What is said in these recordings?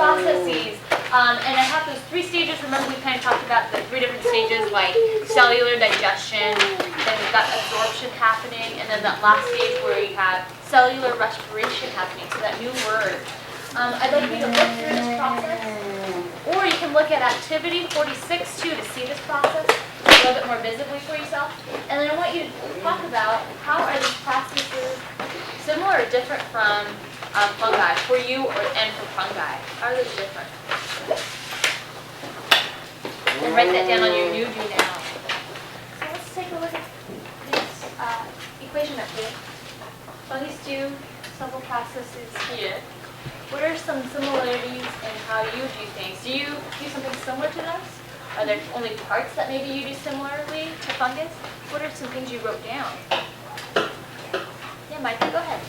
processes. And I have those 3 stages. Remember we kind of talked about the 3 different stages, like cellular digestion, then we've got absorption happening, and then that last stage where you have cellular respiration happening, so that new word. I'd like you to look through this process, or you can look at activity 46 too to see this process a little bit more visibly for yourself. And then I want you to talk about how are these processes similar or different from fungi for you and for fungi. How are those different? And write that down on your new do now. So let's take a look at this equation up here. Fungi do several processes here. What are some similarities in how you do things? Do you do something similar to those? Are there only parts that maybe you do similarly to fungus? What are some things you wrote down? Yeah, Micah, go ahead.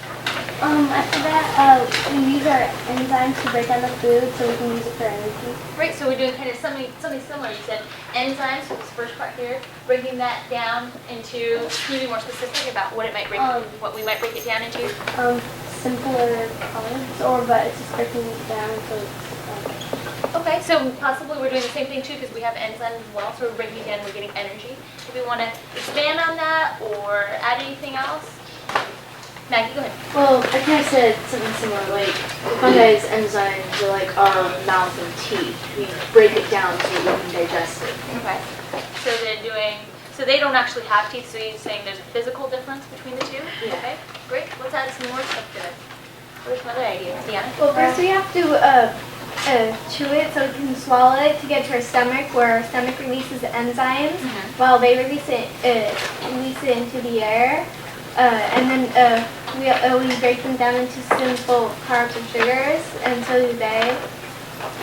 After that, we use our enzymes to break down the food so we can use it for energy. Great, so we're doing kind of something similar. You said enzymes, so this first part here, breaking that down into, can you be more specific about what it might break, what we might break it down into? Simpler colors, but it's just breaking it down so it's Okay, so possibly we're doing the same thing too because we have enzymes as well, so we're breaking it down, we're getting energy. If we want to expand on that or add anything else? Maggie, go ahead. Well, I kind of said something similar, like fungi's enzymes are like our mouth and teeth. We break it down so we can digest it. Okay, so they're doing, so they don't actually have teeth, so you're saying there's a physical difference between the two? Yeah. Okay, great. Let's add some more stuff to it. What are some other ideas? Deanna? Well, first we have to chew it so we can swallow it to get to our stomach, where our stomach releases enzymes while they release it into the air. And then we break them down into simple carbs and sugars, and so do they,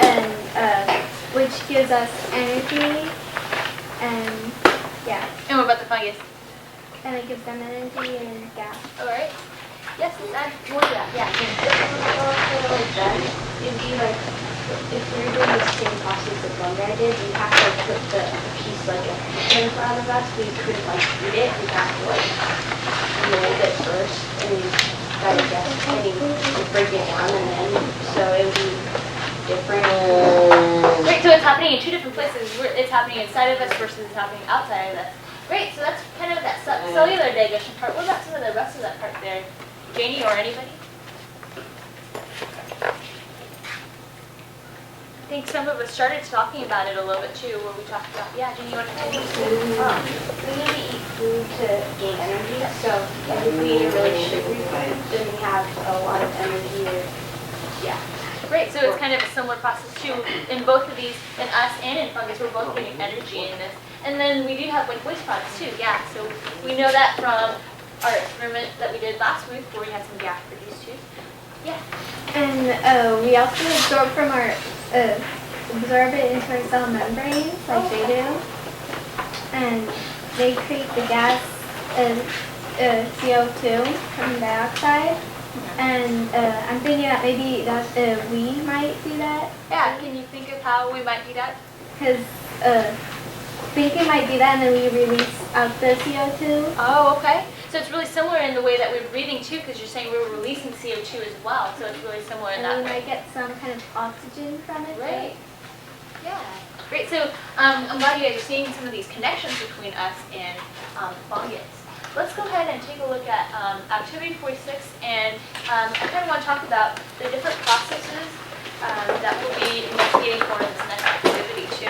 and which gives us energy, and yeah. And what about the fungus? And it gives them energy and gas. All right. Yes, let's add more to that. Yeah. Like that, it'd be like, if we were doing the same process that fungi did, we have to put the piece like in front of us. We couldn't like eat it. We have to like mold it first and digest it and break it down, and then so it would be different. Great, so it's happening in 2 different places. It's happening inside of us versus it's happening outside of us. Great, so that's kind of that cellular digestion part. What about some of the rest of that part there? Janie or anybody? I think some of us started talking about it a little bit too, where we talked about, yeah, Janie, you want to tell me? We need to eat food to gain energy, so if we eat a really sugary food, then we have a lot of energy. Yeah. Great, so it's kind of a similar process too in both of these, in us and in fungus, we're both getting energy in this. And then we do have like waste products too, yeah, so we know that from our experiment that we did last week where we had some gas produced too. Yeah. And we also absorb from our absorb it into our cell membranes like they do, and they create the gas CO2, carbon dioxide. And I'm thinking that maybe that we might do that. Yeah, can you think of how we might do that? Because thinking might do that, and then we release out the CO2. Oh, okay. So it's really similar in the way that we're breathing too, because you're saying we're releasing CO2 as well. So it's really similar in that And we way. might get some kind of oxygen from it. Right. Yeah. Great. So I'm glad you guys are seeing some of these connections between us and fungus. Let's go ahead and take a look at activity 46, and I kind of want to talk about the different processes that we'll be investigating for in this next activity too.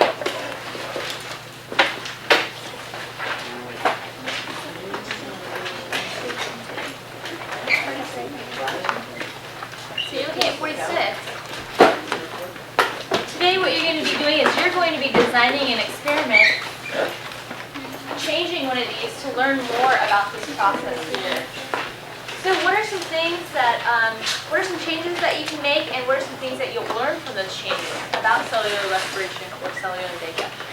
So you're looking at 46. Today what you're going to be doing is you're going to be designing an experiment, changing one of these to learn more about this process here. So what are some things that, what are some changes that you can make, and what are some things that you'll learn from those changes about cellular respiration or cellular digestion?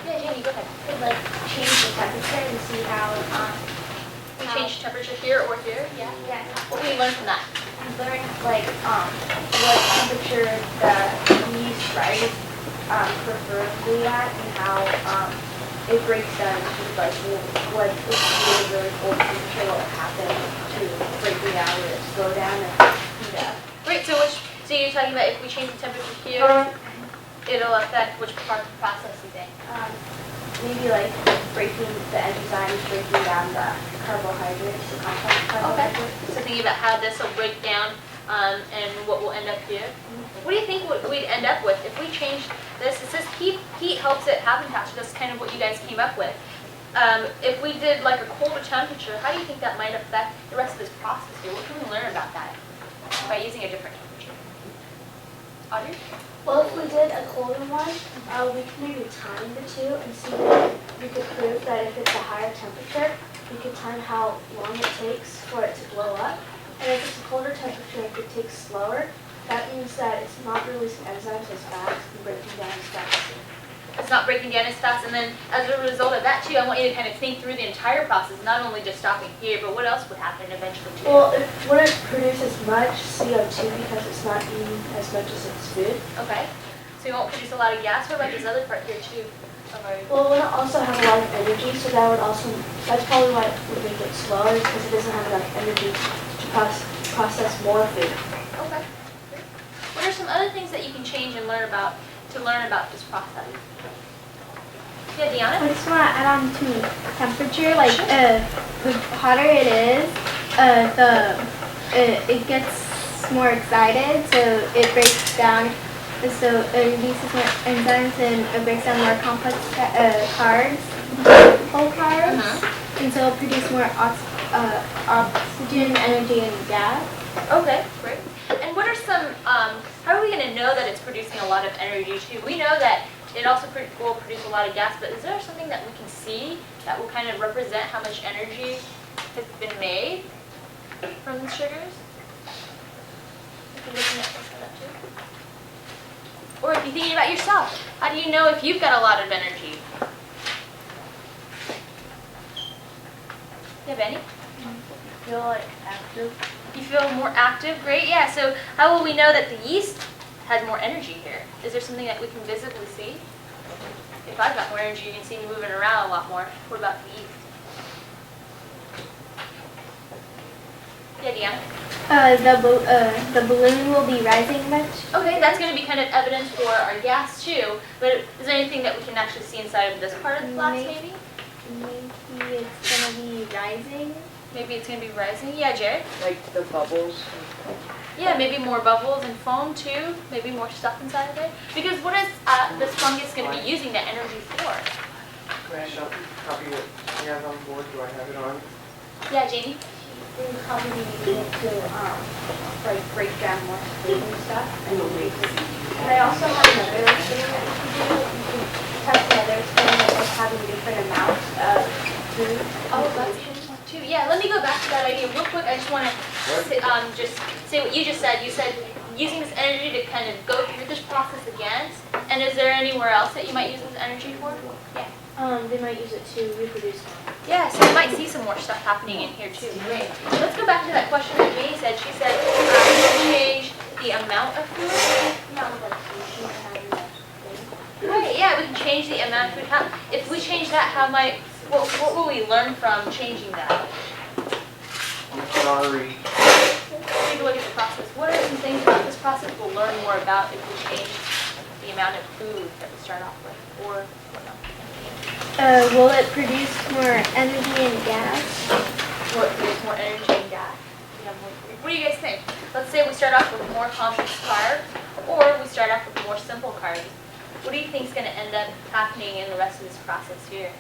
Yeah, Jamie, go ahead. Like change the temperature and see how. We change temperature here or here? Yeah. Yeah. What can you learn from that? Learn like what temperature the yeast rise preferably at, and how it breaks down to like what is really cold you talking about if we change the temperature here, it'll affect which part of the process you think? Maybe like breaking the enzymes, breaking down the carbohydrates, the complex carbohydrates. So thinking about how this will break down and what will end up here. What do you think we'd end up with if we change this? It says heat helps it happen faster. That's kind of what you guys came up with. If we did like a colder temperature, how do you think that might affect the rest of this process here? What can we learn about that by using a different temperature? Audrey? Well, if we did a colder one, we could maybe time the two and see if we could prove that if it's a higher temperature, we could time how long it takes for it to blow up. And if it's a colder temperature, if it takes slower, that means that it's not releasing enzymes as fast and breaking down as fast. It's not breaking down as fast, and then as a result of that too, I want you to kind of think through the entire process, not only just stopping here, but what else would happen eventually too. Well, it wouldn't produce as much CO2 because it's not eating as much as its food. Okay, so you won't produce a lot of gas. What about this other part here too? Well, it wouldn't also have a lot of energy, so that's probably why it would make it slower, because it doesn't have enough energy to process more food. Okay. What are some other things that you can change and learn about this process? Yeah, Deanna? I just want to add on to temperature. Like, the hotter it is, it gets more excited, so it breaks down. So it releases more enzymes and it breaks down more complex carbs, whole carbs, and so it'll produce more oxygen, energy, and gas. Okay, great. And what are some, how are we going to know that it's producing a lot of energy too? We know that it also will produce a lot of gas, but is there something that we can see that will kind of represent how much energy has been made from the sugars? If you're looking at something like that too. Or if you're thinking about yourself, how do you know if you've got a lot of energy? You have any? Feel like active. You feel more active? Great, yeah. So how will we know that the yeast has more energy here? Is there something that we can visibly see? If I've got more energy, you can see me moving around a lot more. What about the yeast? Yeah, Deanna? The balloon will be rising much. Okay, that's going to be kind of evidence for our gas too. But is there anything that we can actually see inside of this part of the glass maybe? Maybe it's going to be rising. Maybe it's going to be rising. Yeah, Jared? Like the bubbles. Yeah, maybe more bubbles and foam too. Maybe more stuff inside of it. Because what is this fungus going to be using that energy for? Can I show copy what you have on board? Do I have it on? Yeah, Jamie? We would probably need it to like break down more food and stuff. And I also have another experiment that you can do. You can test another experiment of having different amounts of food. Oh, that's too. Yeah, let me go back to that idea real quick. I just want to just say what you just said. You said using this energy to kind of go through this process again. And is there anywhere else that you might use this energy for? Yeah. They might use it to reproduce. Yeah, so we might see some more stuff happening in here too. Great. So let's go back to that question that Jamie said. She said, change the amount of food. Right, yeah, we can change the amount of food. If we change that, what will we learn from changing that? Sorry. Take a look at the process. What are some things about this process we'll learn more about if we change the amount of food that we start off with? Or whatnot? Will it produce more energy and gas? Will it produce more energy and gas? What do you guys think? Let's say we start off with more complex carbs, or we start off with more simple carbs. What do you think is going to end up happening in the rest of this process here?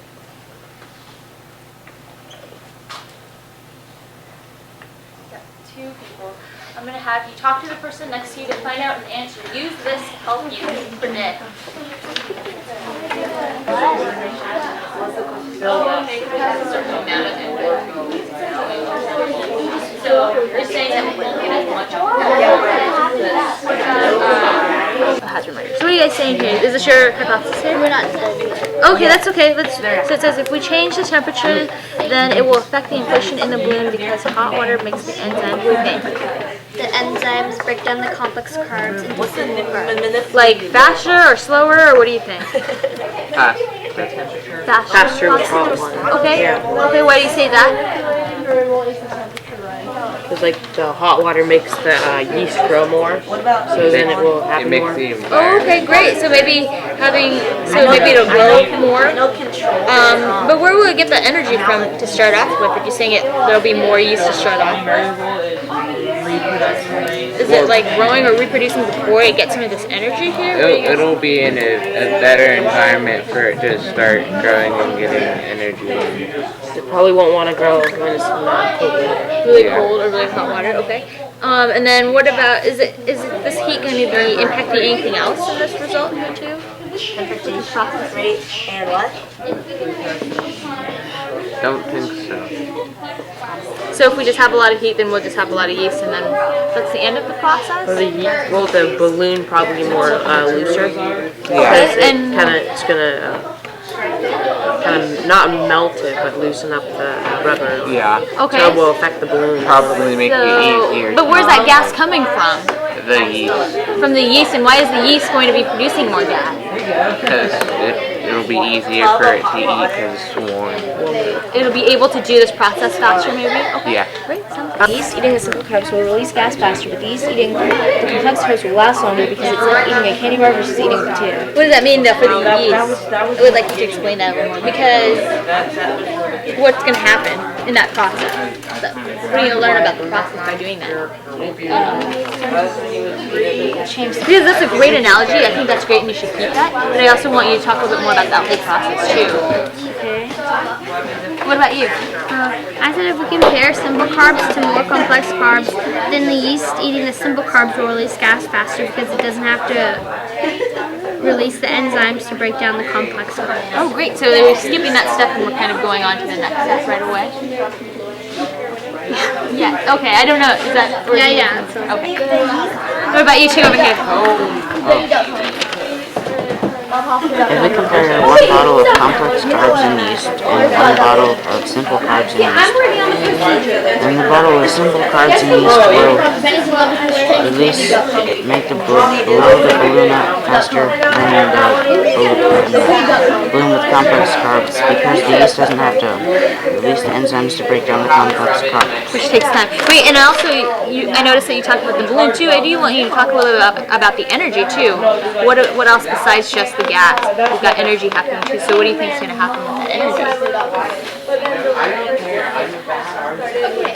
Got two people. I'm going to have you talk to the person next to you to find out an answer. Use this to help you predict. So you're saying that we won't get as much? So what are you guys saying here? Is this your hypothesis here? We're not. Okay, that's okay. So it says if we change the temperature, then it will affect the inflation in the balloon because hot water makes the enzyme moving. The enzymes break down the complex carbs into simple carbs. Like faster or slower, or what do you think? Faster. Faster with hot water. Okay. Yeah. Okay. Why do you say that? Because like the hot water makes the yeast grow more, so then it will It happen makes more. the Oh, environment. okay, great. So maybe maybe it'll grow more. But where will it get the energy from to start off with? If you're saying there'll be more yeast to start off with. Is it like growing or reproducing before it gets some of this energy here? Where you guys- It'll be in a better environment for it to start growing and getting energy. It probably won't want to grow when it's not cold water. Really cold or really hot water? Okay. And then what about is this heat going to be impacting anything else in this result here too? Temperature, process rate, and what? Don't think so. So if we just have a lot of heat, then we'll just have a lot of yeast, and then that's the end of the process. Well, the balloon probably more looser. Yeah. And It's gonna kind of not melt it, but loosen up the rubber. Yeah. okay. So it will affect the balloon. Probably make it easier. But where's that gas coming from? The yeast. From the yeast, and why is the yeast going to be producing more gas? Because it'll be easier for it to eat because it's warm. It'll be able to do this process faster, maybe. Okay. Yeah. Great. Sounds good. The yeast eating the simple carbs will release gas faster, but the yeast eating the complex carbs will last longer because it's like eating a candy bar versus eating a potato. What does that mean though for the yeast? I would like you to explain that a little more because what's going to happen in that process? What are you going to learn about the process by doing that? Because that's a great analogy. I think that's great and you should keep that. But I also want you to talk a little bit more about that whole process too. Okay. What about you? I said if we compare simple carbs to more complex carbs, then the yeast eating the simple carbs will release gas faster because it doesn't have to release the enzymes to break down the complex carbs. Oh, great. So they were skipping that step and we're kind of going on to the next step right away. Yeah. Okay. I don't know. Is that? Yeah. So Okay. What about you two over here? If we compare one bottle of complex carbs and yeast and one bottle of simple carbs and yeast, then the bottle of simple carbs and yeast will make the blow the balloon up faster than the balloon with complex carbs because the yeast doesn't have to release the enzymes to break down the complex carbs. Which takes time. Wait, and also, I noticed that you talked about the balloon too. I do want you to talk a little bit about the energy too. What else besides just the gas? We've got energy happening too. So what do you think is going to happen with that energy?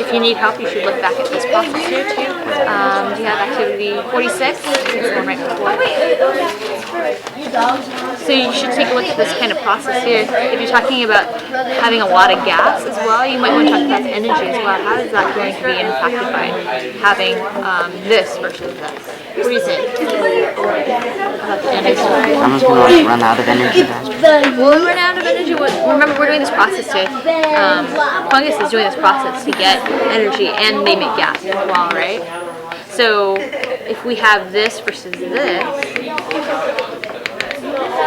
If you need help, you should look back at this process here too. Do you have activity 46? It's the one right before. So you should take a look at this kind of process here. If you're talking about having a lot of gas as well, you might want to talk about the energy as well. How is that going to be impacted by having this versus this? What do you think? About the energy? Someone's going to run out of energy faster. Will we run out of energy? Remember, we're doing this process to, fungus is doing this process to get energy and they make gas as well, right? So if we have this versus this,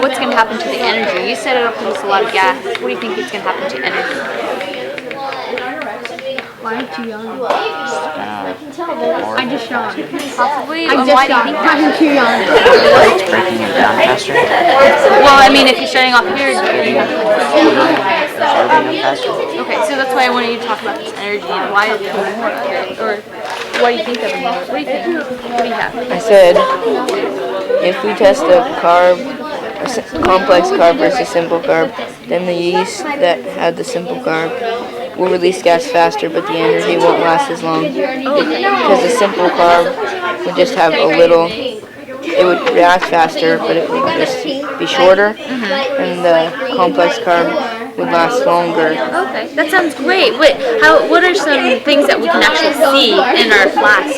what's going to happen to the energy? You said it'll produce a lot of gas. What do you think is going to happen to energy? why are you too young? I just yawned. Possibly. I And just why do you yawned. think that? I'm too young. It's breaking it down faster. Well, I mean, if you're starting off here, Absorbing it faster. okay, so that's why I wanted you to talk about this energy and why is there more of it, or what do you think of it? What do you think? What do you have? I said, if we test a complex carb versus simple carb, then the yeast that had the simple carb will release gas faster, but the energy won't last as long. Because the simple carb would just have a little, it would react faster, but it would just be shorter, and the complex carb would last longer. Okay, that sounds great. What are some things that we can actually see in our flask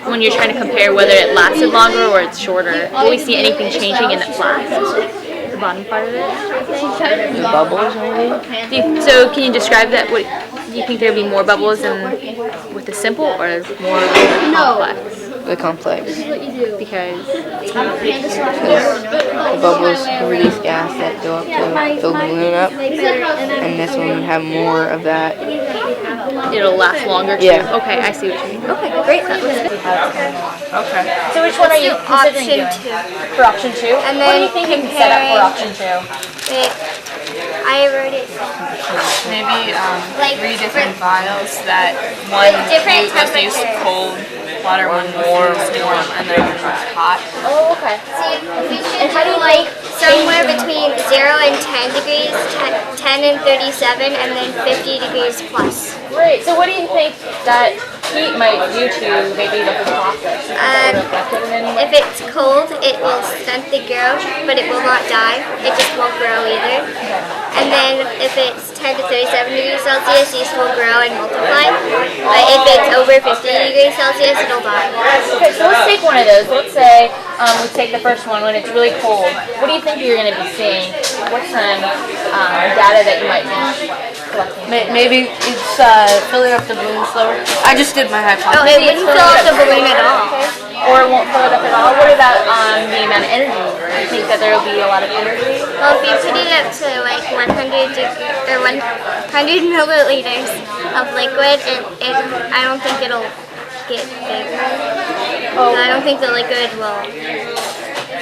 when you're trying to compare whether it lasted longer or it's shorter? Will we see anything changing in the flask? The bottom part of it? The bubbles, maybe? So can you describe that? What do you think there'd be more bubbles with the simple or more with the complex? The complex. Because The bubbles can release gas that go up to fill the balloon up, and this one would have more of that. it'll last longer too. Yeah. Okay, I see what you mean. Okay, great. That looks good. Okay. So which one are you considering doing? For option 2? And What do then you think you can set up for option 2? I wrote it. Maybe Like 3 different for- vials that one different let's use temperatures. cold water, one warm, and then one hot. Oh, okay. We should do like somewhere between 0 and 10 degrees, 10 and 37, and then 50 degrees plus. Great. So what do you think that heat might do to maybe the whole process? Is it reflected in any way? If it's cold, it will stunt the growth, but it will not die. It just won't grow either. And then if it's 10 to 37 degrees Celsius, yeast will grow and multiply. But if it's over 50 degrees Celsius, it'll die. Okay, so let's take one of those. Let's say we take the first one when it's really cold. What do you think you're going to be seeing? What's some data that you might be collecting? Maybe it's filling up the balloon slower. I just did my hypothesis. Oh, it wouldn't fill up the balloon at all. Or it won't fill it up at all? What about the amount of energy? Do you think that there will be a lot of energy? Well, if you put it up to like 100 milliliters of liquid, I don't think it'll get bigger. I don't think the liquid will.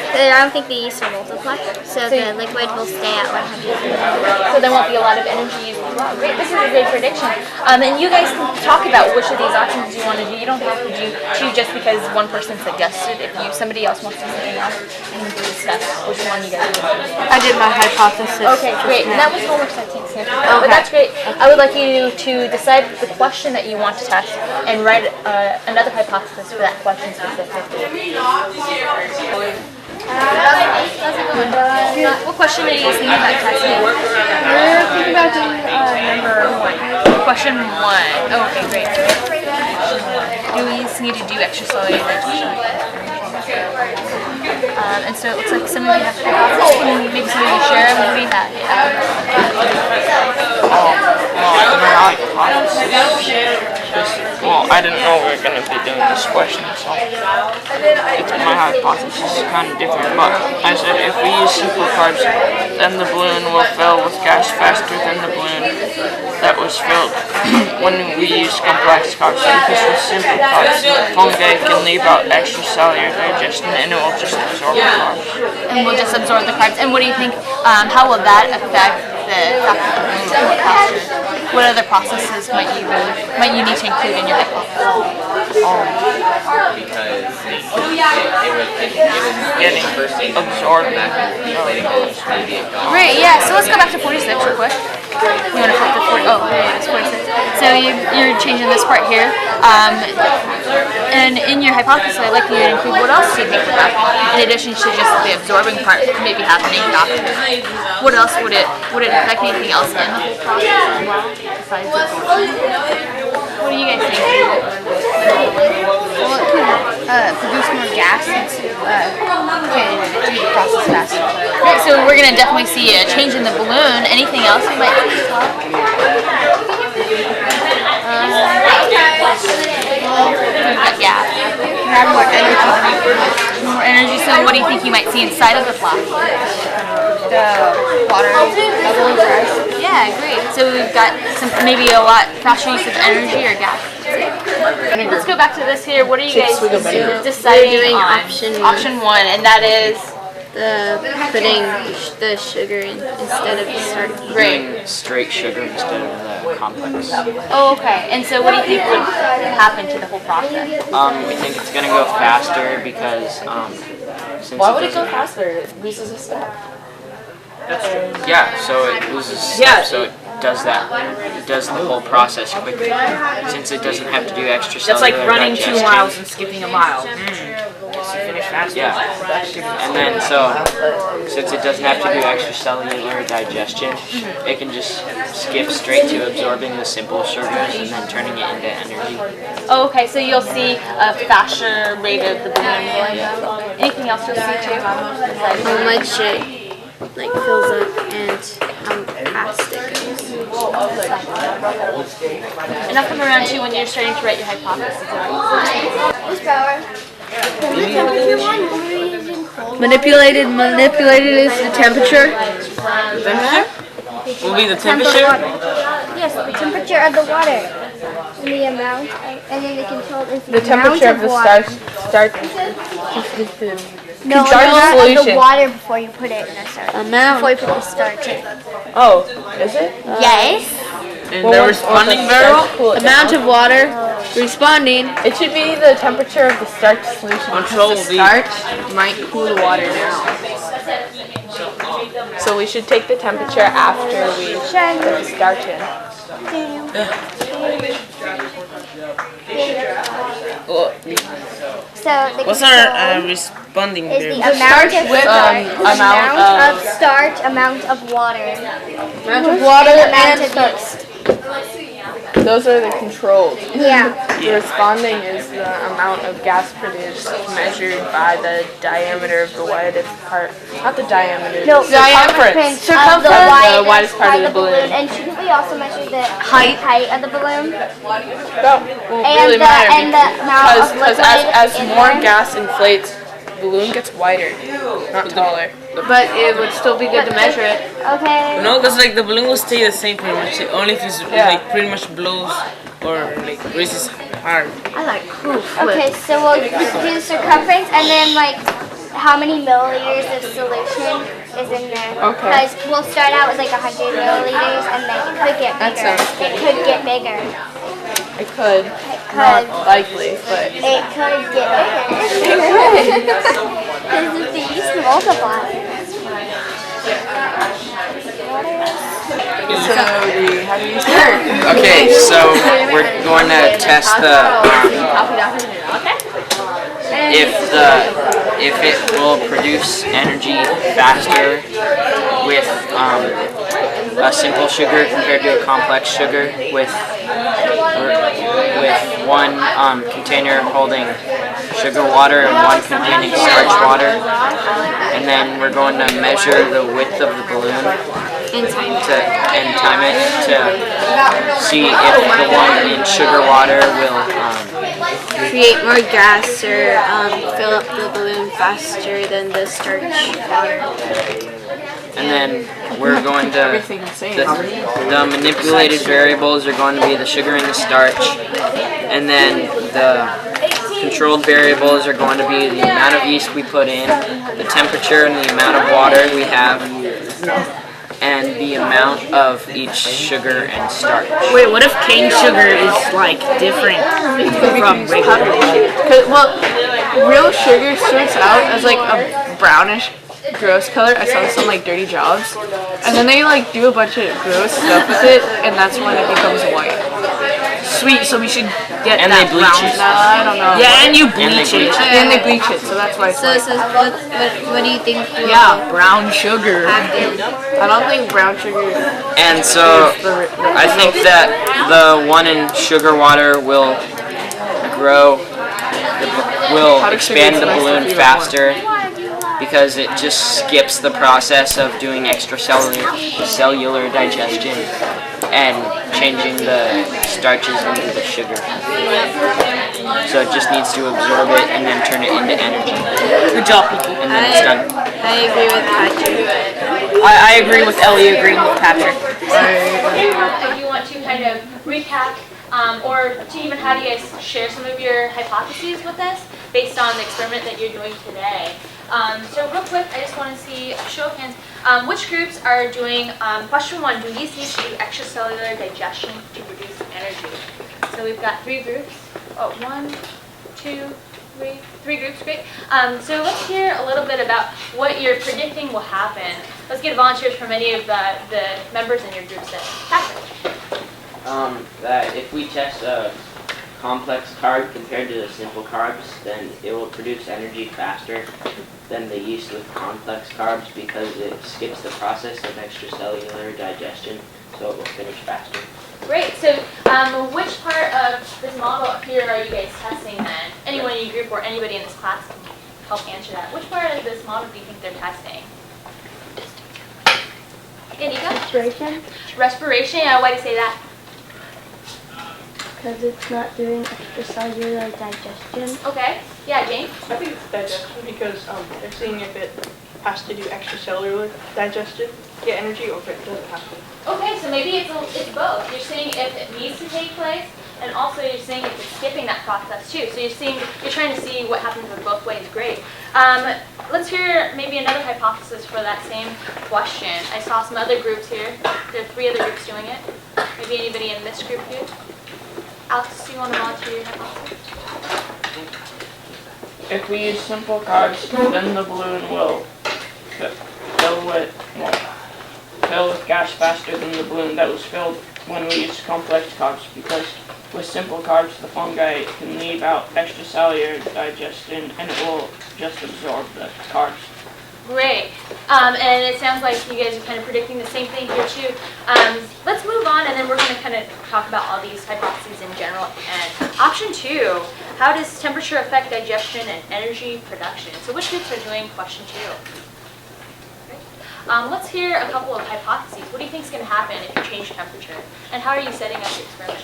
I don't think the yeast will multiply, so the liquid will stay at 100. So there won't be a lot of energy used as well. Great, this is a great prediction. And you guys can talk about which of these options you want to do. You don't have to do two just because one person suggested. If somebody else wants to do something else, you can discuss which one you guys want to do. I did my hypothesis. Okay, great. And that was homework, so I can't say anything. But that's great. I would like you to decide the question that you want to test and write another hypothesis for that question specifically. What question are you thinking about testing? We're thinking about doing number 1. Question 1. Oh, okay, great. Do we need to do extracellular digestion? And so it looks like some of you have hypotheses. Can maybe some of you share them? What do you have? Well, I didn't know we were going to be doing this question, so my hypothesis is kind of different, but I said if we use simple carbs, then the balloon will fill with gas faster than the balloon that was filled when we use complex carbs, because with simple carbs, fungi can leave out extracellular digestion and it will just absorb the carbs. And we'll just absorb the carbs. And what do you think, how will that affect the fact that the balloon will fill faster? What other processes might you need to include in your hypothesis? Getting absorbed. Great, yeah, so let's go back to 46 real quick. You want to flip to 40? Oh, yeah, it's 46. So you're changing this part here. And in your hypothesis, I'd like you to include what else do you think would happen, in addition to just the absorbing part maybe happening after. What else would it affect anything else in the whole process as well, besides the absorption? What do you guys think? Well, it could produce more gas and do the process faster. Great, so we're going to definitely see a change in the balloon. Anything else you might see as well? Yeah. Have more energy. More energy, so what do you think you might see inside of the flask? The water level will rise. Yeah, great. So we've got maybe a lot faster use of energy or gas. Let's go back to this here. What are you guys deciding We're doing on? option 1, and that is putting the sugar in instead of the starch. great. Straight sugar instead of the complex. Oh, okay. And so what do you think would happen to the whole process? We think it's going to go faster because since Why would it go faster? It loses a step. Yeah, so it loses steps, so it does that. It does the whole process quickly, since it doesn't have to do extracellular That's like running 2 digestion. miles and skipping a mile. Guess you finish faster. Yeah, and then so since it doesn't have to do extracellular digestion, it can just skip straight to absorbing the simple sugars and then turning it into energy. Oh, okay. So you'll see a faster rate of the balloon going up. Anything else you'll see too? How much it fills up and how fast it goes. And I'll come around to when you're starting to write your hypothesis. Manipulated is the temperature. Will be the temperature? Yes, the temperature of the water. And the amount, and then the control is The temperature of the water. starch No, Starch no, the solution. water before you put it in the starch. Amount. Before you put the starch in. Oh, is it? Yes. And the responding barrel? Amount of water. Responding. It should be the temperature of the starch solution. Control because the V. starch might cool the water down. So we should take the temperature after we put the starch in. So the What's our responding is the barrel? amount of with, starch, amount of starch, amount of water, Amount of water and amount and of starch. yeast. Those are the controls. Yeah. The responding is the amount of gas produced measured by the diameter of the widest part. Not the diameter, No, the circumference. of The widest part of the balloon. And shouldn't we also measure the height of the balloon? That won't And really the matter and the amount of because liquid as in more there. gas inflates, the balloon gets wider, not taller. But it would still be good to measure it. Okay. No, because like the balloon will stay the same pretty much. Only if it's like pretty much blows or like raises hard. I like proof. Okay, so we'll do the circumference and then like how many milliliters of solution is in there. Okay. Because we'll start out with like 100 milliliters and then it could get That bigger. sounds It could get bigger. It could, It not could. likely, but It could get bigger. Because if the yeast multiplies. so how do you start? Okay, so we're going to test if it will produce energy faster with a simple sugar compared to a complex sugar with one container holding sugar water and one containing starch water, and then we're going to measure the width of the balloon and time it to see if the one in sugar water will Create more gas or fill up the balloon faster than the starch water. and then we're going to Everything the same. the manipulated variables are going to be the sugar and the starch, and then the controlled variables are going to be the amount of yeast we put in, the temperature and the amount of water we have, and the amount of each sugar and starch. Wait, what if cane sugar is like different from regular sugar? Well, real sugar starts out as like a brownish, gross color. I saw some like Dirty Jobs, and then they like do a bunch of gross stuff with it, and that's when it becomes white. Sweet, so we should get And that they bleach brown. it. No, I don't know. Yeah, and you And they bleach it. bleach it. And they bleach it, so that's why it's So, white. what do you think will Yeah, brown sugar. happen? I don't think brown sugar And so I think that the one in sugar water will expand the balloon faster because it just skips the process of doing extracellular digestion and changing the starches into the sugar. So it just needs to absorb it and then turn it into energy. Good job, people. And then it's done. I agree with Patrick. I agree with Ellie agreeing with Patrick. If you want to kind of recap, or to even have you guys share some of your hypotheses with us based on the experiment that you're doing today. So real quick, I just want to see a show of hands. Which groups are doing, question one, do yeast need to do extracellular digestion to produce energy? So we've got three groups. Oh, 1, 2, 3, 3 groups, great. So let's hear a little bit about what you're predicting will happen. Let's get volunteers from any of the members in your groups then. Patrick. That if we test a complex carb compared to the simple carbs, then it will produce energy faster than the yeast with complex carbs because it skips the process of extracellular digestion, so it will finish faster. Great. So which part of this model here are you guys testing then? Anyone in your group or anybody in this class can help answer that. Which part of this model do you think they're testing? Anika? Respiration, Respiration. Why do you say that? because it's not doing extracellular digestion. Okay. Yeah, James? I think it's digestion because they're seeing if it has to do extracellular digestion to get energy or if it doesn't have to. Okay, so maybe it's both. You're saying if it needs to take place And also you're saying it's skipping that process too. So you're trying to see what happens with both ways. Great. Let's hear maybe another hypothesis for that same question. I saw some other groups here. There are 3 other groups doing it. Maybe anybody in this group here? Alex, do you want to volunteer your hypothesis? If we use simple carbs, then the balloon will fill with gas faster than the balloon that was filled when we used complex carbs, because with simple carbs, the fungi can leave out extracellular digestion and it will just absorb the carbs. Great. And it sounds like you guys are kind of predicting the same thing here too. Let's move on, and then we're going to kind of talk about all these hypotheses in general. And option 2, how does temperature affect digestion and energy production? So which groups are doing question 2? Let's hear a couple of hypotheses. What do you think is going to happen if you change temperature? And how are you setting up the experiment?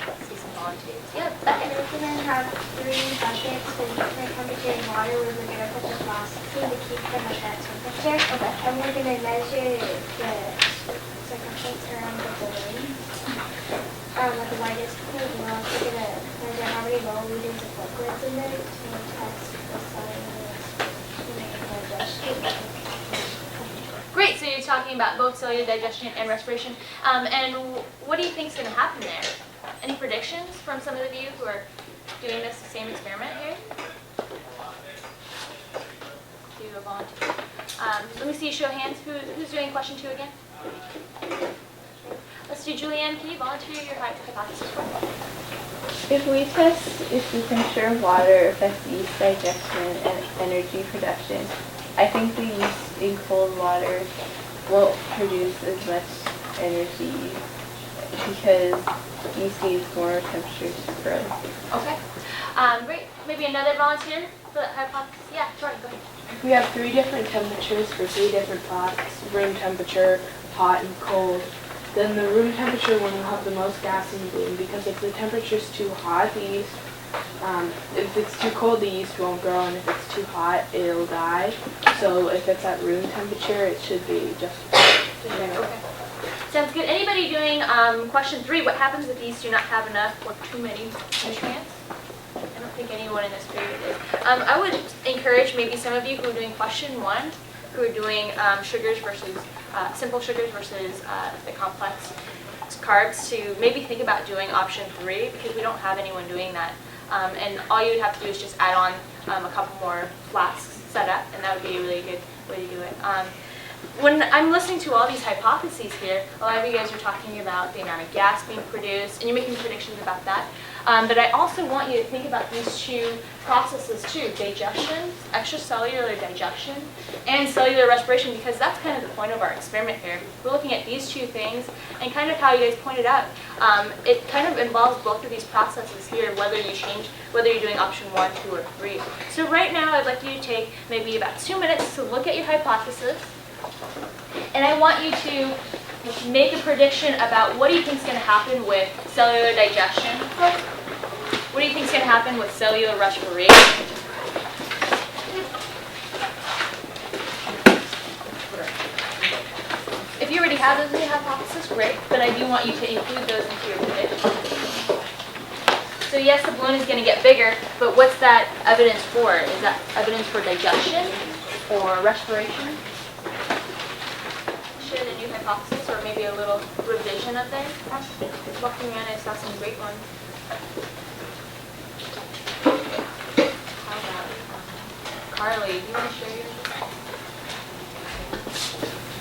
Let's see some volunteers. Yep, and we're going to have 3 buckets with different temperature and water where we're going to put the faucets in to keep them at that temperature. Okay. And we're going to measure the circumference around the balloon at the widest point. We're also going to measure how many milliliters of liquids in there to test the cellular digestion. Great, so you're talking about both cellular digestion and respiration. And what do you think is going to happen there? Any predictions from some of you who are doing this same experiment here? Do a volunteer. Let me see, show of hands. Who's doing question 2 again? Let's do Julianne. Can you volunteer your hypothesis for me? If the temperature of water affects yeast digestion and energy production, I think the yeast in cold water won't produce as much energy because yeast needs more temperature to grow. Okay. Great. Maybe another volunteer for that hypothesis? Yeah, Jordan, go ahead. If we have 3 different temperatures for 3 different pots, room temperature, hot, and cold, then the room temperature one will have the most gas in the balloon, because if the temperature is too hot, the yeast, if it's too cold, the yeast won't grow, and if it's too hot, it'll die. So if it's at room temperature, it should be just fine. Okay. Sounds good. Anybody doing question 3? What happens if yeast do not have enough or too many nutrients? I don't think anyone in this period is. I would encourage maybe some of you who are doing question 1, who are doing sugars versus simple sugars versus the complex carbs, to maybe think about doing option 3, because we don't have anyone doing that. And all you would have to do is just add on a couple more flasks set up, and that would be a really good way to do it. When I'm listening to all these hypotheses here, a lot of you guys are talking about the amount of gas being produced, and you're making predictions about that. But I also want you to think about these 2 processes too: digestion, extracellular digestion, and cellular respiration, because that's kind of the point of our experiment here. We're looking at these 2 things, and kind of how you guys pointed out, it kind of involves both of these processes here, whether you're doing option 1, 2, or 3. So right now, I'd like you to take maybe about 2 minutes to look at your hypothesis, and I want you to make a prediction about what do you think is going to happen with cellular digestion. What do you think is going to happen with cellular respiration? If you already have those in your hypothesis, great, but I do want you to include those into your prediction. So yes, the balloon is going to get bigger, but what's that evidence for? Is that evidence for digestion or respiration? Share the new hypothesis, or maybe a little revision of them. Walking around, I saw some great ones. How about Carly? Do you want to share yours?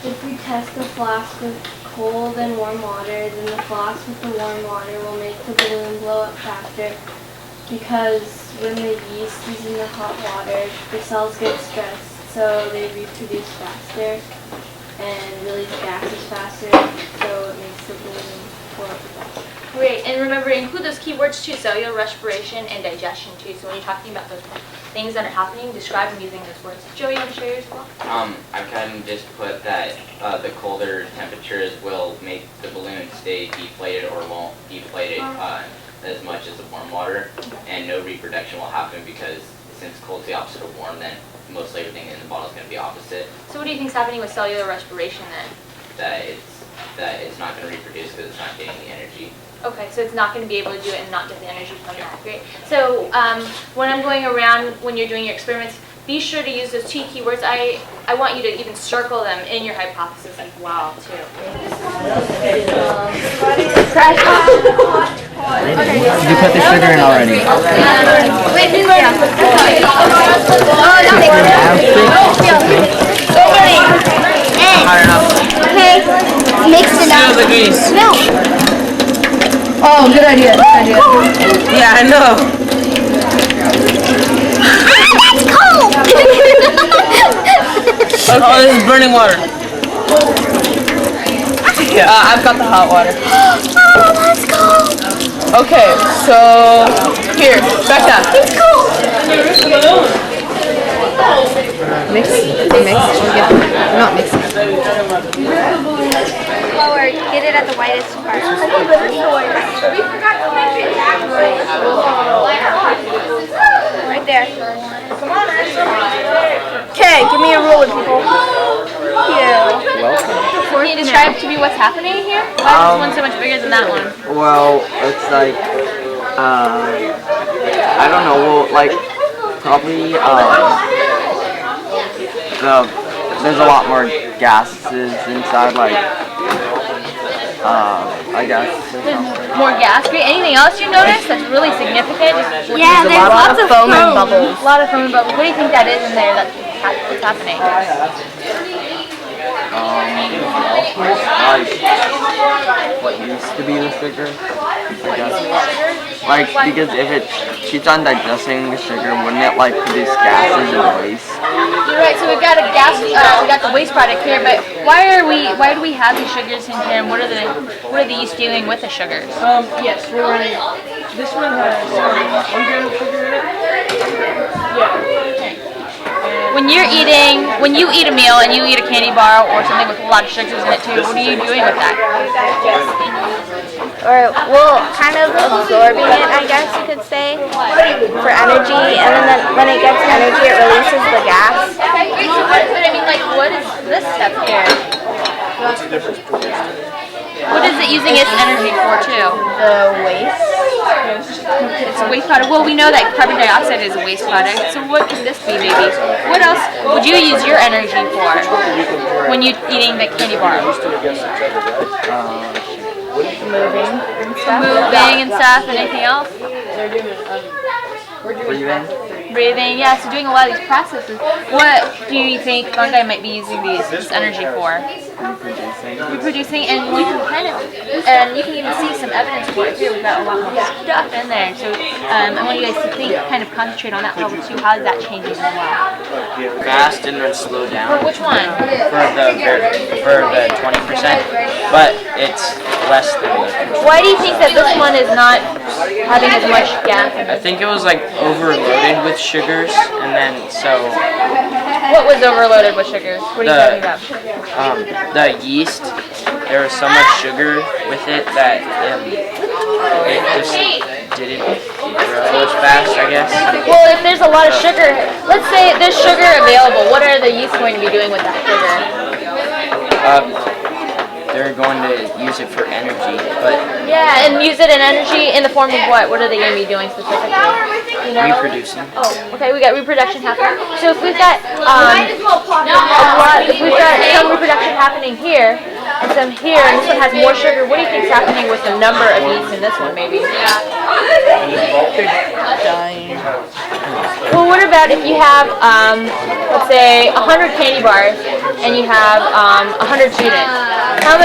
If we test the flask with cold and warm water, then the flask with the warm water will make the balloon blow up faster, because when the yeast is in the hot water, the cells get stressed, so they reproduce faster and release gases faster, so it makes the balloon blow up faster. Great, and remember, include those keywords too: cellular respiration and digestion too. So when you're talking about those things that are happening, describe them using those words. Joey, you want to share yours as well? I kind of just put that the colder temperatures will make the balloon stay deflated or won't deflate it as much as the warm water, and no reproduction will happen, because since cold is the opposite of warm, then mostly everything in the bottle is going to be opposite. So what do you think is happening with cellular respiration then? That it's not going to reproduce because it's not getting the energy. Okay, so it's not going to be able to do it and not get the energy from that. Great. So when I'm going around, when you're doing your experiments, be sure to use those two keywords. I want you to even circle them in your hypothesis as well, too. Did you put the sugar in already? Okay, mix it up. No. Oh, good idea. Yeah, I know. That's cold. Oh, this is burning water. I've got the hot water. Oh, that's cold. Okay, so here, back up. It's cold. Mix. Not mixing. Lower. Get it at the whitest part. Right there. Okay, give me a ruler, people. Can you describe to me what's happening here? Why is this one so much bigger than that one? Well, it's like, I don't know, well, like, probably, there's a lot more gases inside, like, I guess. There's more gas. Great. Anything else you noticed that's really significant? Yeah, there's lots of foam and bubbles. A lot of foam and bubbles. What do you think that is in there that's happening? Like, what used to be the sugar, I guess. Like, because if it keeps on digesting the sugar, wouldn't it, like, produce gases and waste? You're right. So we've got a gas. We got the waste product here, but why do we have these sugars in here, and what are the yeast doing with the sugars? Yes, we're running. This one has 1 gram of sugar in it. Yeah. When you eat a meal and you eat a candy bar or something with a lot of sugars in it too, what are you doing with that? Or, well, kind of absorbing it, I guess you could say, for energy. And then when it gets energy, it releases the gas. Okay, great. So what is this stuff here? What is it using its energy for too? The waste. It's a waste product. Well, we know that carbon dioxide is a waste product. So what could this be, maybe? What else would you use your energy for when you're eating the candy bar? Moving and stuff. Anything else? Breathing. Yeah. So doing a lot of these processes. What do you think fungi might be using this energy for? Reproducing, and you can even see some evidence for it here. We've got a lot more stuff in there. So I want you guys to think, kind of concentrate on that level too. How is that changing as well? Fast and then slow down. For which one? For the 20%, but it's less than the. Why do you think that this one is not having as much gas in I it? think it was like overloaded with sugars, and then so. What was overloaded with sugars? What are you talking about? The yeast, there was so much sugar with it that it just didn't grow as fast, I guess. Well, if there's a lot of sugar, let's say there's sugar available, what are the yeast going to be doing with that sugar? They're going to use it for energy, but Yeah, and use it in energy in the form of what? What are they going to be doing specifically? You know? reproducing. Oh, okay, we got reproduction happening. So if we've got if we've got some reproduction happening here and some here, and this one has more sugar, what do you think is happening with the number of yeast in this one, maybe? Dying. Well, what about if you have, let's say, 100 candy bars and you have 100 students? How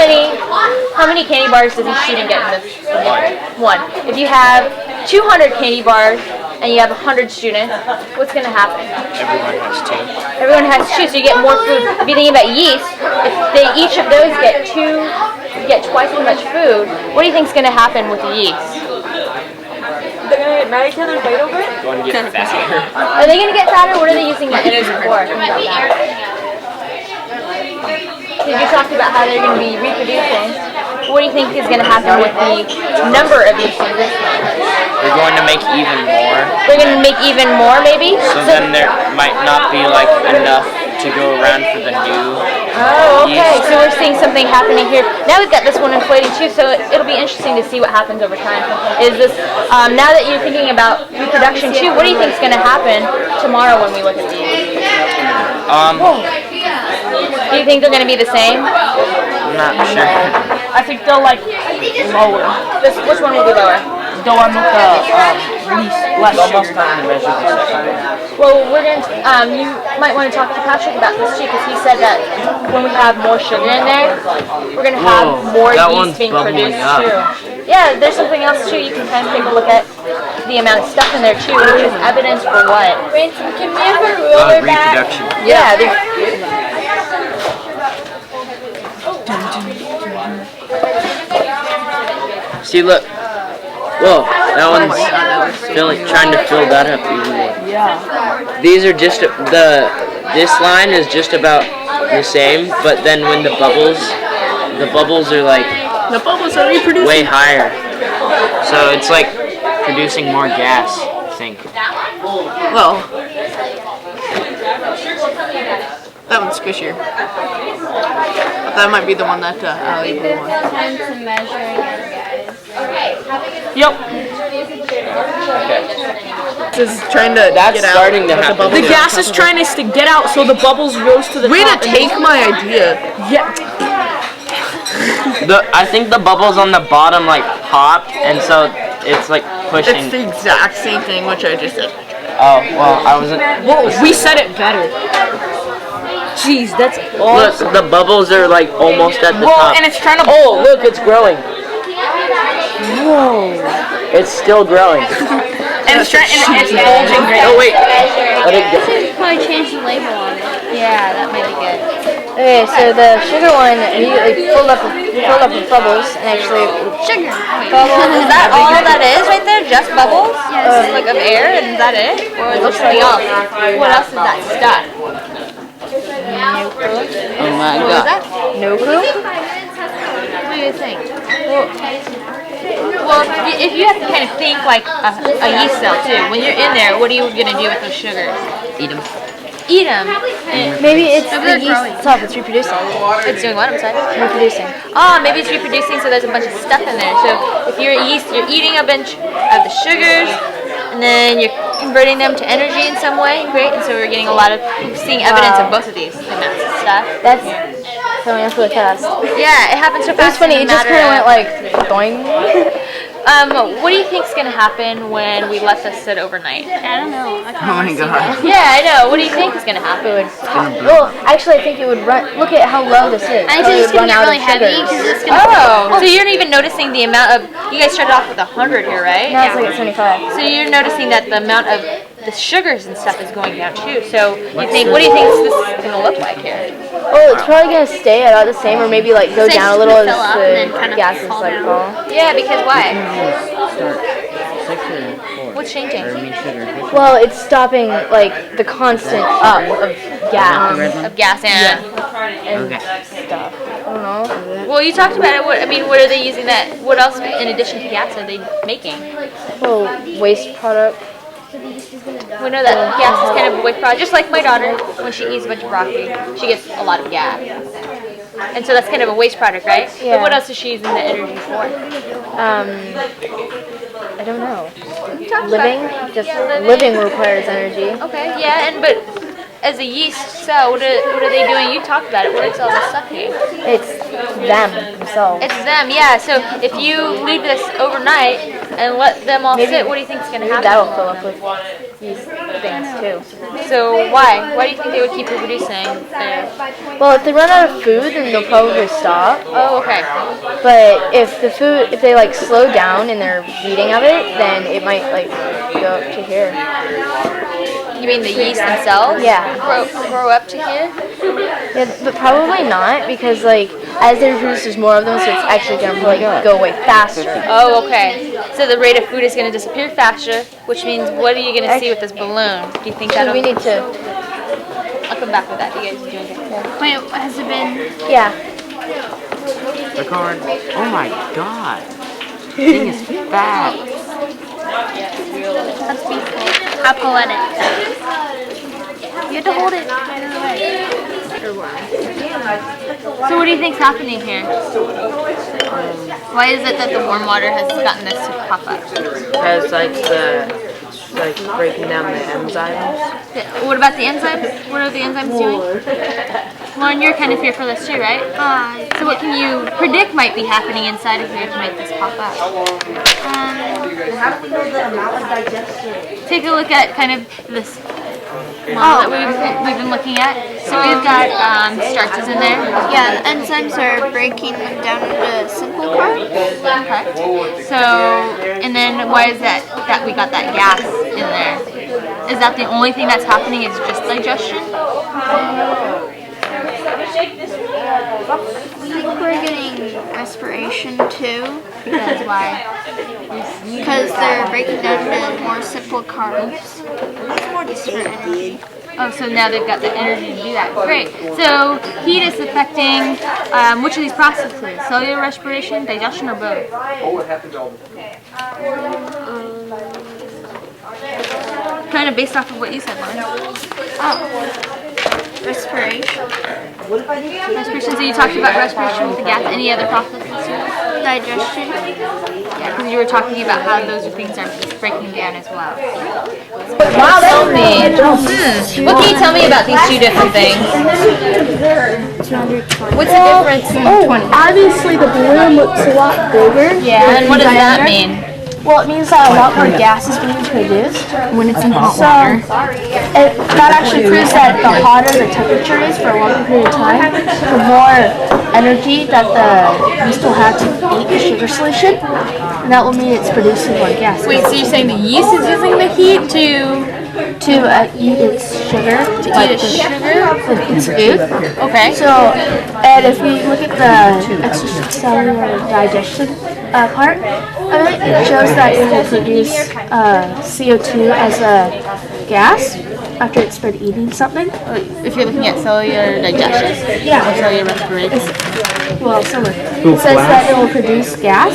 many candy bars does each student get in this? One. If you have 200 candy bars and you have 100 students, what's going to happen? Everyone has two. Everyone has two, so you get more food. If you're thinking about yeast, if each of those get twice as much food, what do you think is going to happen with the yeast? They're gonna get mad at each other and fight over it? Going to get fatter. Are they going to get fatter? What are they using that energy for? You talked about how they're going to be reproducing. What do you think is going to happen with the number of yeast in this one? They're going to make even more. They're going to make even more, maybe? So then there might not be like enough to go around for the new Oh, okay. So we're seeing something happening here. Now we've got this one inflating too, so it'll be interesting to see what happens over time. Is this, now that you're thinking about reproduction too, what do you think is going to happen tomorrow when we look at these? Do you think they're going to be the same? I'm not sure. I think they'll like lower. Which one will be lower? The one with the less sugar. Well, we're going to, you might want to talk to Patrick about this too, because he said that when we have more sugar in there, we're going to have more yeast being produced too. Yeah, there's something else too. You can kind of take a look at the amount of stuff in there too, which is evidence for what? Can we have a ruler back? Reproduction. Yeah. See, look. Whoa, that one's trying to fill that up even more. Yeah. These are just this line is just about the same, but then when the bubbles are like reproducing way higher. So it's like producing more gas, I think. Well, that one's squishier. That might be the one that Ali blew on. Time to measure again, guys. Yep. This is trying to That's get starting out. to happen. The gas is trying to get out, so the bubbles rose to the top. Way to take my idea. Yeah. I think the bubbles on the bottom like pop, and so it's like pushing. It's the exact same thing which I just did. Oh, well, I wasn't. Whoa, we said it better. Jeez, that's awesome. Look, the bubbles are like almost at the Whoa, top. and it's trying to. Oh, look, it's growing. Whoa. It's still growing. And it's trying. And it's bulging right. Oh wait, let it go. Probably change the label on it. Yeah, that might be good. Okay, so the sugar one immediately filled up with bubbles, and actually Sugar. Bubbles. Is that all that is right there? Just bubbles? Yes. Like of air, and is that it? Or is there something else? What else is that stuff? Oh my What was that? no clue. What do you think? Well, if you have to kind of think like a yeast cell too, when you're in there, what are you going to do with those sugars? Eat them. Eat them. Maybe it's the yeast itself. It's reproducing. It's doing what? I'm sorry. Reproducing. Oh, maybe it's reproducing, so there's a bunch of stuff in there. So if you're a yeast, you're eating a bunch of the sugars, and then you're converting them to energy in some way. Great. And so we're getting seeing evidence of both of these amounts of stuff. That's coming up really fast. Yeah, it happens so It was fast. funny. in It a just matter kind of of- went like boing. What do you think's gonna happen when we let this sit overnight? I don't know. I Oh my god. Yeah, I know. What do you think is gonna happen? Well, actually, I think it would run. Look at how low this is. I think It it's would gonna run get out really of heavy sugars. because it's gonna. Oh, so you're not even noticing the amount of. You guys started off with 100 here, right? Now it's like at 75. So you're noticing that the amount of the sugars and stuff is going down too. So you think, what do you think this is gonna look like here? Oh, it's probably gonna stay about the same, or maybe like go So it's down a just little gonna as fill up and then kind the of gases fall like down. fall. Yeah, because why? Start 6 or 4. What's changing? Or mean sugar. Well, it's stopping like the constant up of gas Of gas and. and Okay. stuff. I don't know. Well, you talked about it. What are they using that? What else in addition to gas are they making? Well, waste product. We know that gas is kind of a waste product. Just like my daughter, when she eats a bunch of broccoli, she gets a lot of gas. And so that's kind of a waste product, right? Yeah. But what else is she using the energy for? I don't know. You talked about Living, it. just Yeah, living requires energy. Okay, yeah, but as a yeast cell, what are they doing? You talked about it. What is all this sucking? It's them themselves. It's them, yeah. So if you leave this overnight and let them all sit, what do you think is going to Maybe happen? that'll fill up with these things too. So why? Why do you think they would keep reproducing there? Well, if they run out of food, then they'll probably stop. Oh, okay. But if they like slow down in their eating of it, then it might like go up to here. You mean the yeast themselves? Yeah. Grow up to here? Yeah, but probably not, because like as they reproduce, there's more of them, so it's actually gonna like go away faster. Oh, okay. So the rate of food is going to disappear faster, which means what are you going to see with this balloon? Do you think So that'll... we need to. I'll come back with that. You guys are doing it. Wait, has it been? Yeah. The card. Oh my god. Thing is fat. That's beautiful. How poetic. You have to hold it. So what do you think's happening here? Why is it that the warm water has gotten this to pop up? Because like breaking down the enzymes. What about the enzymes? What are the enzymes doing? Lauren, you're kind of here for this too, right? So what can you predict might be happening inside of here to make this pop up? How do we know the amount of digestion? Take a look at kind of this model that we've been looking at. So we've got starches in there. Yeah, the enzymes are breaking them down into simple carbs. Correct. So, and then why is that we got that gas in there? Is that the only thing that's happening is just digestion? I think we're getting respiration too. Because why? Because they're breaking down into more simple carbs. It's more just for energy. Oh, so now they've got the energy to do that. Great. So heat is affecting which of these processes? Cellular respiration, digestion, or both? Kind of based off of what you said, Lauren. Respiration. Respiration. So you talked about respiration with the gas. Any other processes too? Digestion. Yeah, because you were talking about how those things are breaking down as well. Wow, Tell me. What can you tell me about these two different things? What's the difference in 20? Obviously the balloon looks a lot bigger. Yeah, and what does that mean? Well, it means that a lot more gas is being produced when it's in hot water. That actually proves that the hotter the temperature is for a longer period of time, the more energy that the yeast will have to eat the sugar solution, and that will mean it's producing more gas. Wait, so you're saying the yeast is using the heat to eat its sugar, eat its sugar with its food. Okay. So, and if we look at the extracellular digestion part of it, it shows that it will produce CO2 as a gas after it's been eating something. If you're looking at cellular digestion? Yeah. Or cellular respiration? Well, similar. It says that it will produce gas.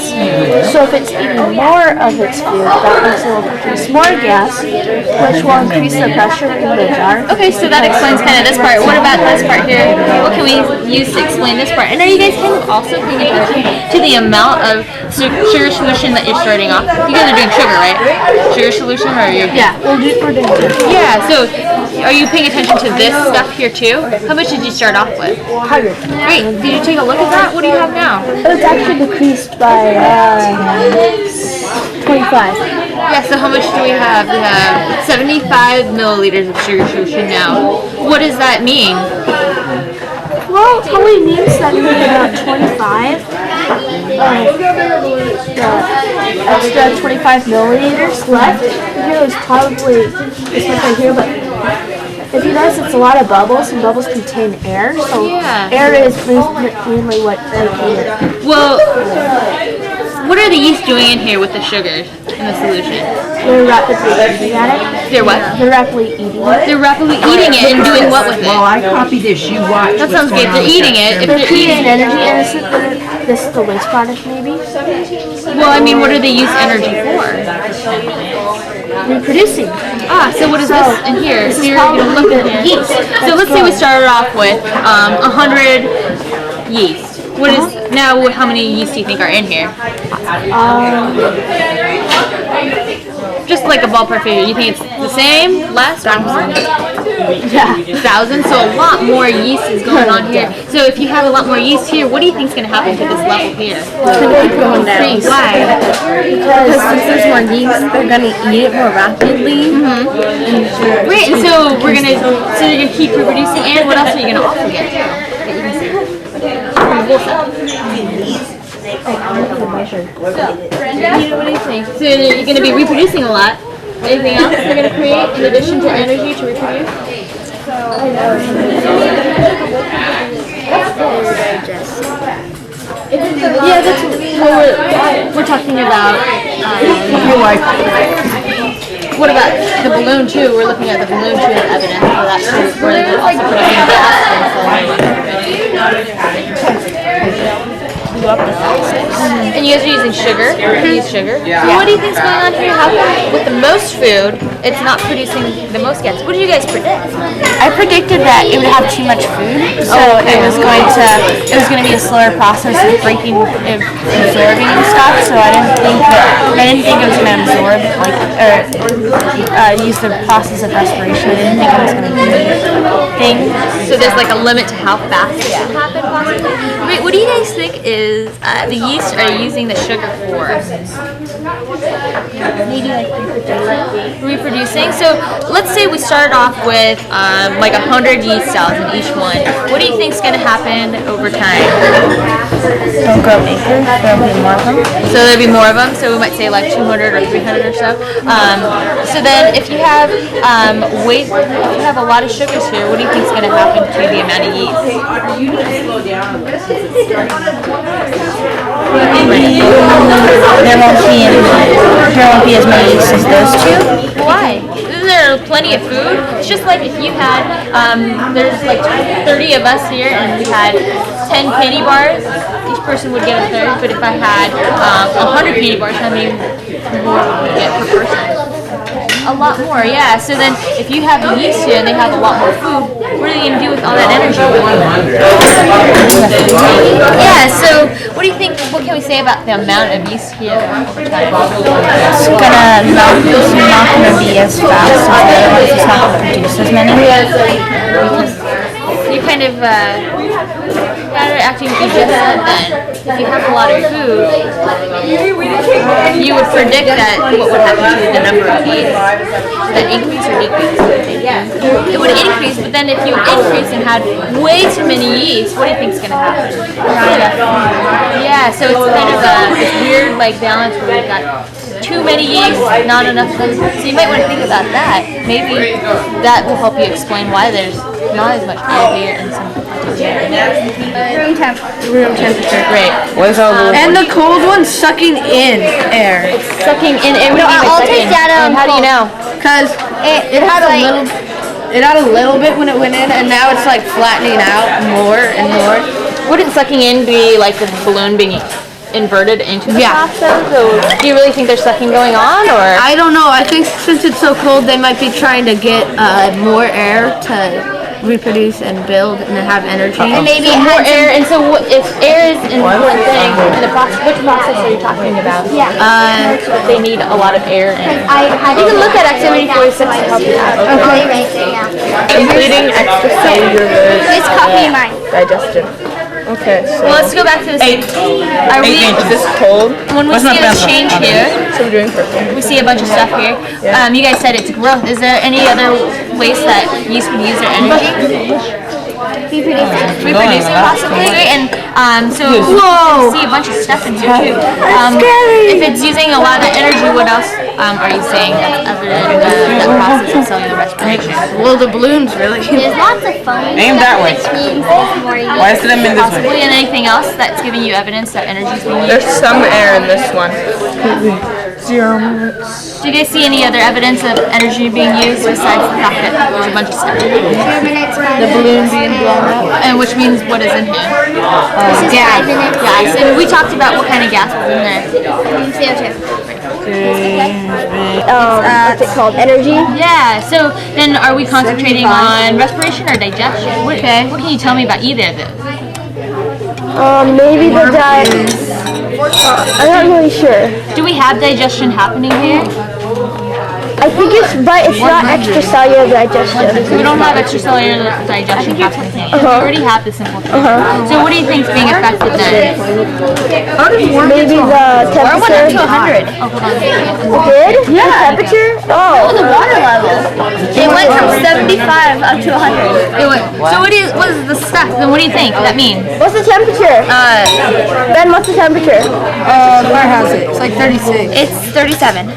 So if it's eating more of its food, that means it will produce more gas, which will increase the pressure in the jar. Okay, so that explains kind of this part. What about this part here? What can we use to explain this part? And are you guys kind of also paying attention to the amount of sugar solution that you're starting off? You guys are doing sugar, right? Sugar solution, or are you? Yeah, we're doing sugar. Yeah. So, are you paying attention to this stuff here too? How much did you start off with? 100. Great. Did you take a look at that? What do you have now? It's actually decreased by 25. Yeah, so how much do we have? We have 75 milliliters of sugar solution now. What does that mean? Well, it probably means that we have about 25 the extra 25 milliliters left. Here is probably this one right here, but if you notice, it's a lot of bubbles, and bubbles contain air, so air is mainly what contains it. Well, what are the yeast doing in here with the sugars in the solution? They're rapidly eating at it. They're what? They're rapidly eating it. They're rapidly eating it and doing what with it? Well, I copy this. You watch. That sounds good. They're eating it. If They're creating energy, and this is the waste product, maybe. Well, I mean, what do they use energy for? Reproducing. So what is this in here? So you're going to look at the yeast. So let's say we started off with 100 yeast. What is now? How many yeast do you think are in here? Just like a ballpark figure. You think it's the same? Less? 1,000? Yeah, 1,000. So a lot more yeast is going on here. So if you have a lot more yeast here, what do you think is going to happen to this level here? It's going to keep going down. Why? Because since there's more yeast, they're going to eat it more rapidly. Great. And so you're going to keep reproducing. And what else are you going to also get? From the whole cell. What do you think? So you're going to be reproducing a lot. Anything else you're going to create in addition to energy to reproduce? Yeah, that's what we're talking about. What about the balloon too? We're looking at the balloon too as evidence for that too, where they're also producing gas. And you guys are using sugar. You use sugar. So what do you think's going on here? How come with the most food it's not producing the most gas. What did you guys predict? I predicted that it would have too much food, so it was going to be a slower process of absorbing and stuff. So I didn't think it was going to absorb use the process of respiration. I didn't think it was going to do anything. So there's like a limit to how fast it can happen, possibly. Wait, what do you guys think is the yeast are using the sugar for? Maybe like Reproducing. So let's say we started off with like 100 yeast cells in each one. What do you think is going to happen over time? Don't grow acres. There'll be more of them. So there'll be more of them. So we might say like 200 or 300 or so. So then, if you have if you have a lot of sugars here, what do you think is going to happen to the amount of yeast? There won't be as many yeast as those two. Why? Isn't there plenty of food? It's just like if you had, there's like 30 of us here and we had 10 candy bars, each person would get a third, but if I had 100 candy bars, how many more would we get per person? A lot more, yeah. So then if you have the yeast here and they have a lot more food, what are they going to do with all that energy? Yeah, so what do you think, what can we say about the amount of yeast here over time? It's not going to be as fast as the other ones. It's not going to produce as many. You kind of counteracting what you just said then. If you have a lot of food, you would predict that what would happen to the number of yeast. That increase or decrease? It would increase, but then if you increase and had way too many yeast, what do you think is going to happen? Yeah, so it's kind of this weird like balance where we've got too many yeast, not enough food. So you might want to think about that. Maybe that will help you explain why there's not as much air here and some Room temperature. Great. And the cold one's sucking in air. It's sucking in air. I'll take data on how do you know? Because it had a little. It had a little bit when it went in, and now it's like flattening out more and more. Wouldn't sucking in be like the balloon being inverted into the process? So do you really think there's sucking going on, or? I don't know. I think since it's so cold, they might be trying to get more air to reproduce and build and then have energy. And maybe more air. And so if air is an important thing in the process, which process are you talking about? Yeah. They need a lot of air. And you can look at activity 46 to help you out. Okay, right there, yeah. Completing extracellular It's copying mine. digestion. Okay, so Well, let's go back to this. Are we? is this cold? When we see this change here, So we're doing purple. we see a bunch of stuff here. You guys said it's growth. Is there any other ways that yeast would use their energy? Reproducing possibly, right? And so we see a bunch of stuff in here too. If it's using a lot of energy, what else are you saying that's other than that process of cellular respiration? Well, the balloons really. There's lots of fun. Aim that way. Which means there's more yeast. Why is it in this way? Possibly, and anything else that's giving you evidence that energy is being used? There's some air in this one. 0 minutes. Do you guys see any other evidence of energy being used besides the fact that there's a bunch of stuff? 2 minutes. The balloon being blown up. And which means what is in here? Gas. Gas. And we talked about what kind of gas was in there. CO2. What's it called? Energy? Yeah, so then are we concentrating on respiration or digestion? What can you tell me about either of those? Maybe the I'm not really sure. Do we have digestion happening here? I think but it's not extracellular digestion. So we don't have extracellular digestion happening here. We already have the simple thing. So what do you think is being affected then? Maybe the temperature. Or went up to 100. Oh, hold on. It did? Yeah. The temperature? Oh. The water level. It went from 75 up to 100. It went, so what is the stuff? Then what do you think that means? What's the temperature? Ben, what's the temperature? Where has it? It's like 36. It's 37.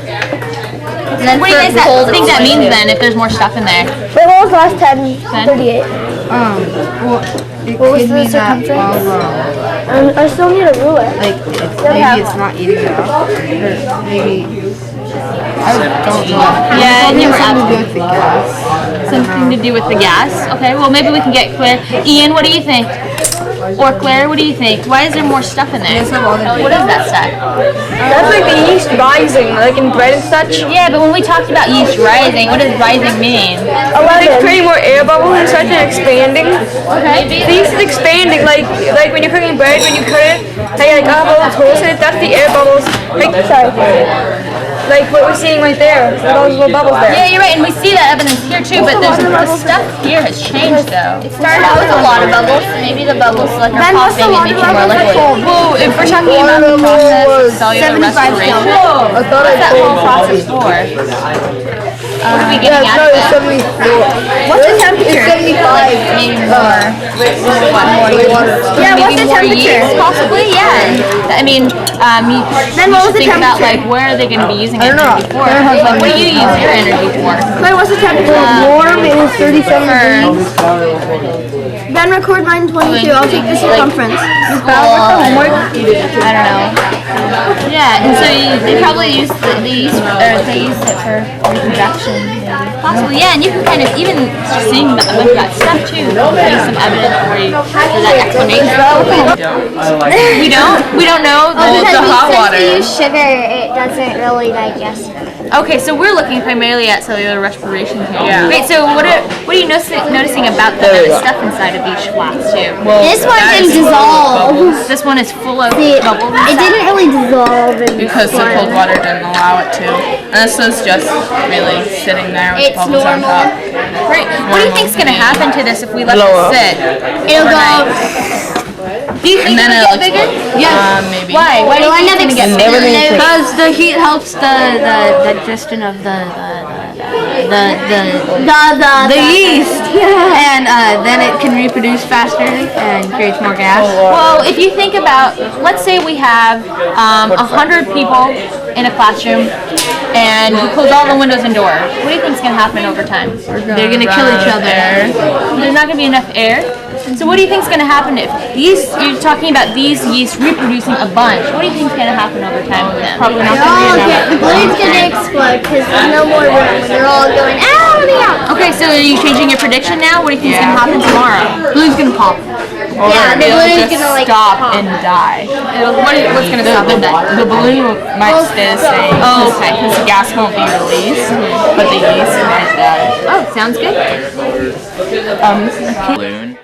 And then what do you guys think that means then if there's more stuff in there? Wait, what was the last 10? 38. Well, it What was could the mean that circumference? I still need a ruler. like maybe it's not eating it up, or maybe I don't know. Yeah, and you were Something to do with the gas. something to do with the gas. Okay, well maybe we can get clear. Ian, what do you think? Or Claire, what do you think? Why is there more stuff in there? What is that stuff? That's like the yeast rising, like in bread and such. Yeah, but when we talked about yeast rising, what does rising mean? Like creating more air bubbles and such and expanding. Okay. The yeast is expanding, like when you're cooking bread, when you cut it, how you like have all those holes in it, that's the air bubbles. Like what we're seeing right there, those little bubbles there. Yeah, you're right, and we see that evidence here too, but the stuff here has changed though. It started out with a lot of bubbles, so maybe the bubbles like are popping and making more liquid. Well, if we're talking about the process of cellular respiration, what's that whole process for? What are we getting at? What's the temperature? Maybe more. Yeah, what's Maybe the more temperature? yeast, possibly, yeah. I mean, Then what was the think about temperature? like where are they going to be using energy for? Like, what do you use your energy for? Claire, what's the temperature? Warm, it was 37 degrees. Then record mine 22. I'll take the circumference. I don't know. Yeah, and so they probably use they use it for reproduction. Possibly, yeah, and you can kind of even just seeing with that stuff too. There's some evidence for that explanation. We don't know the hot water. Since we use sugar, it doesn't really digest it. Okay, so we're looking primarily at cellular respiration here. Yeah. Wait, so what are you noticing about the stuff inside of these flasks too? Well, this one didn't dissolve. This one is full of See, bubbles. it didn't really dissolve. Because the cold water didn't allow it to. And this is just really sitting there with bubbles on top. Right. What do you think's gonna happen to this if we let it sit? It'll go. Do you think it'll get bigger? Yeah, maybe. Why? Why do you think it's gonna get bigger? Because the heat helps the digestion of the yeast, and then it can reproduce faster and creates more gas. Well, if you think about, let's say we have 100 people in a classroom, and we close all the windows and doors. What do you think's gonna happen over time? They're gonna kill each other. There's not gonna be enough air. So what do you think's gonna happen if you're talking about these yeast reproducing a bunch? What do you think's gonna happen over time with them? Probably not gonna be enough. The balloon's gonna explode because there's no more room. They're all going out of the out. Okay, so are you changing your prediction now? What do you think's gonna happen tomorrow? Balloon's gonna pop. Or Yeah, the it'll balloon's just gonna, like, stop pop. and die. What's gonna stop it then? The balloon might stay the same. Oh, okay. Because the gas won't be released, but the yeast might die. Oh, sounds good. Balloon.